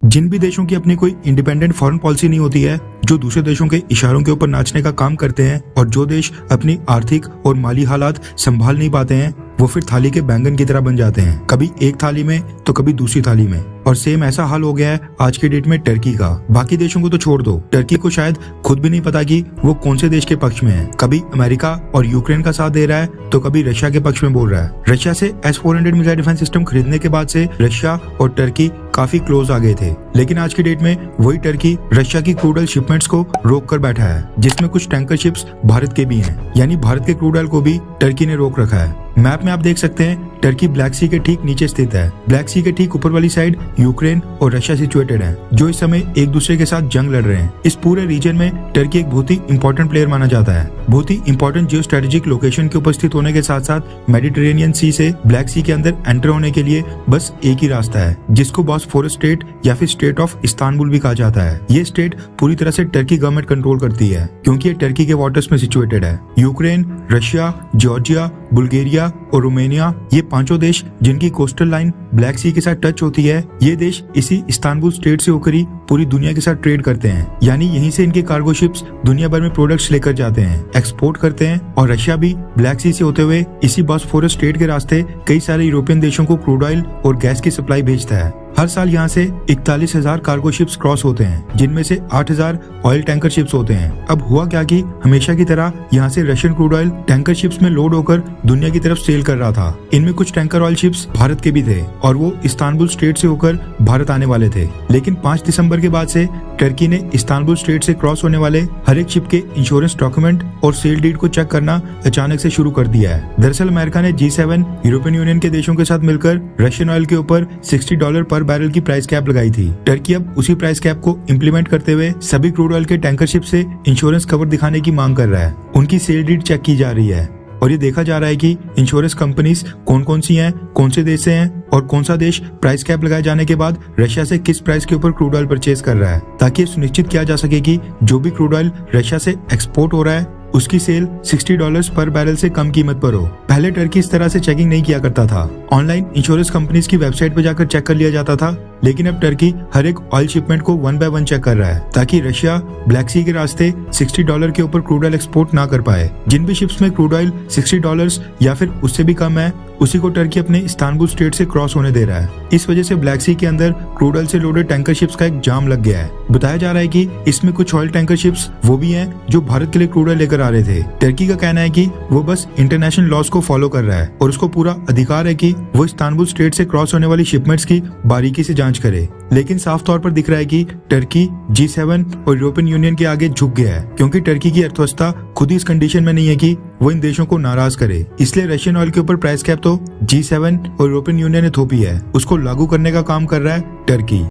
जिन भी देशों की अपनी कोई इंडिपेंडेंट फॉरेन पॉलिसी नहीं होती है, जो दूसरे देशों के इशारों के ऊपर नाचने का काम करते हैं, और जो देश अपनी आर्थिक और माली हालात संभाल नहीं पाते हैं, वो फिर थाली के बैंगन की तरह बन जाते हैं, कभी एक थाली में तो कभी दूसरी थाली में। और सेम ऐसा हाल हो गया है आज के डेट में टर्की का। बाकी देशों को तो छोड़ दो, टर्की को शायद खुद भी नहीं पता कि वो कौन से देश के पक्ष में है। कभी अमेरिका और यूक्रेन का साथ दे रहा है तो कभी रशिया के पक्ष में बोल रहा है। रशिया से S-400 मिसाइल डिफेंस सिस्टम खरीदने के बाद से रशिया और टर्की काफी क्लोज आ गए थे, लेकिन आज की डेट में वही टर्की रशिया की क्रूड ऑयल शिपमेंट्स को रोक कर बैठा है, जिसमें कुछ टैंकर शिप्स भारत के भी हैं। यानी भारत के क्रूड ऑयल को भी टर्की ने रोक रखा है। मैप में आप देख सकते हैं टर्की ब्लैक सी के ठीक नीचे स्थित है। ब्लैक सी के ठीक ऊपर वाली साइड यूक्रेन और रशिया सिचुएटेड है, जो इस समय एक दूसरे के साथ जंग लड़ रहे हैं। इस पूरे रीजन में टर्की एक बहुत ही इंपॉर्टेंट प्लेयर माना जाता है। बहुत ही इंपॉर्टेंट जियो स्ट्रेटेजिक लोकेशन के उपस्थित होने के साथ साथ मेडिटेरेनियन सी से ब्लैक सी के अंदर एंटर होने के लिए बस एक ही रास्ता है, जिसको बॉस्फोरस स्टेट या फिर स्टेट ऑफ इस्तांबुल भी कहा जाता है। ये स्टेट पूरी तरह से टर्की गवर्नमेंट कंट्रोल करती है, क्योंकि ये टर्की के वाटर्स में सिचुएटेड है। यूक्रेन, रशिया, जॉर्जिया, बुल्गारिया और रोमानिया, ये पांचों देश जिनकी कोस्टल लाइन ब्लैक सी के साथ टच होती है, ये देश इसी इस्तांबुल स्टेट से होकर ही पूरी दुनिया के साथ ट्रेड करते हैं। यानी यहीं से इनके कार्गो शिप्स दुनिया भर में प्रोडक्ट्स लेकर जाते हैं, एक्सपोर्ट करते हैं। और रशिया भी ब्लैक सी से होते हुए इसी बॉस्फोरस स्टेट के रास्ते कई सारे यूरोपियन देशों को क्रूड ऑयल और गैस की सप्लाई भेजता है। हर साल यहाँ से 41,000 कार्गो शिप्स क्रॉस होते हैं, जिनमें से 8,000 ऑयल टैंकर शिप्स होते हैं। अब हुआ क्या कि हमेशा की तरह यहाँ से Russian crude oil tanker ships में लोड होकर दुनिया की तरफ सेल कर रहा था। इनमें कुछ टैंकर ऑयल शिप्स भारत के भी थे और वो इस्तांबुल स्टेट से होकर भारत आने वाले थे। लेकिन 5 दिसंबर के बाद से टर्की ने इस्तांबुल स्टेट से क्रॉस होने वाले हर एक शिप के इंश्योरेंस डॉक्यूमेंट और सेल डीड को चेक करना अचानक से शुरू कर दिया है। दरअसल अमेरिका ने G7 यूरोपियन यूनियन के देशों के साथ मिलकर रशियन ऑयल के ऊपर $60 पर बैरल की प्राइस कैप लगाई थी। टर्की अब उसी प्राइस कैप को इम्प्लीमेंट करते हुए सभी क्रूड ऑयल के टैंकर शिप से इंश्योरेंस कवर दिखाने की मांग कर रहा है। उनकी सेल डीड चेक की जा रही है और ये देखा जा रहा है कि इंश्योरेंस कंपनीज कौन कौन सी हैं, कौन से देश से हैं और कौन सा देश प्राइस कैप लगाए जाने के बाद रशिया से किस प्राइस के ऊपर क्रूड ऑयल परचेज कर रहा है, ताकि ये सुनिश्चित किया जा सके कि जो भी क्रूड ऑयल रशिया से एक्सपोर्ट हो रहा है उसकी सेल $60 पर बैरल से कम कीमत पर हो। पहले टर्की इस तरह से चेकिंग नहीं किया करता था। ऑनलाइन इंश्योरेंस कंपनीज की वेबसाइट पर जाकर चेक कर लिया जाता था, लेकिन अब टर्की हर एक ऑयल शिपमेंट को 1 बाय 1 चेक कर रहा है, ताकि रशिया ब्लैक सी के रास्ते $60 के ऊपर क्रूड ऑयल एक्सपोर्ट ना कर पाए। जिन भी शिप्स में क्रूड ऑयल $60 या फिर उससे भी कम है, उसी को टर्की अपने इस्तांबुल स्टेट से क्रॉस होने दे रहा है। इस वजह से ब्लैक सी के अंदर क्रूड ऑयल से लोडेड टैंकर शिप्स का एक जाम लग गया है। बताया जा रहा है कि इसमें कुछ ऑयल टैंकर शिप्स वो भी हैं जो भारत के लिए क्रूड ऑयल लेकर आ रहे थे। टर्की का कहना है कि वो बस इंटरनेशनल लॉज को फॉलो कर रहा है और उसको पूरा अधिकार है कि वो इस्तांबुल स्टेट से क्रॉस होने वाली शिपमेंट्स की बारीकी से जांच करे। लेकिन साफ तौर पर दिख रहा है कि टर्की G7 और यूरोपियन यूनियन के आगे झुक गया है, क्योंकि टर्की की अर्थव्यवस्था खुद ही इस कंडीशन में नहीं है कि वो इन देशों को नाराज करे। इसलिए रशियन ऑयल के ऊपर प्राइस कैप तो G7 और यूरोपियन यूनियन ने थोपी है, उसको लागू करने का काम कर रहा है टर्की।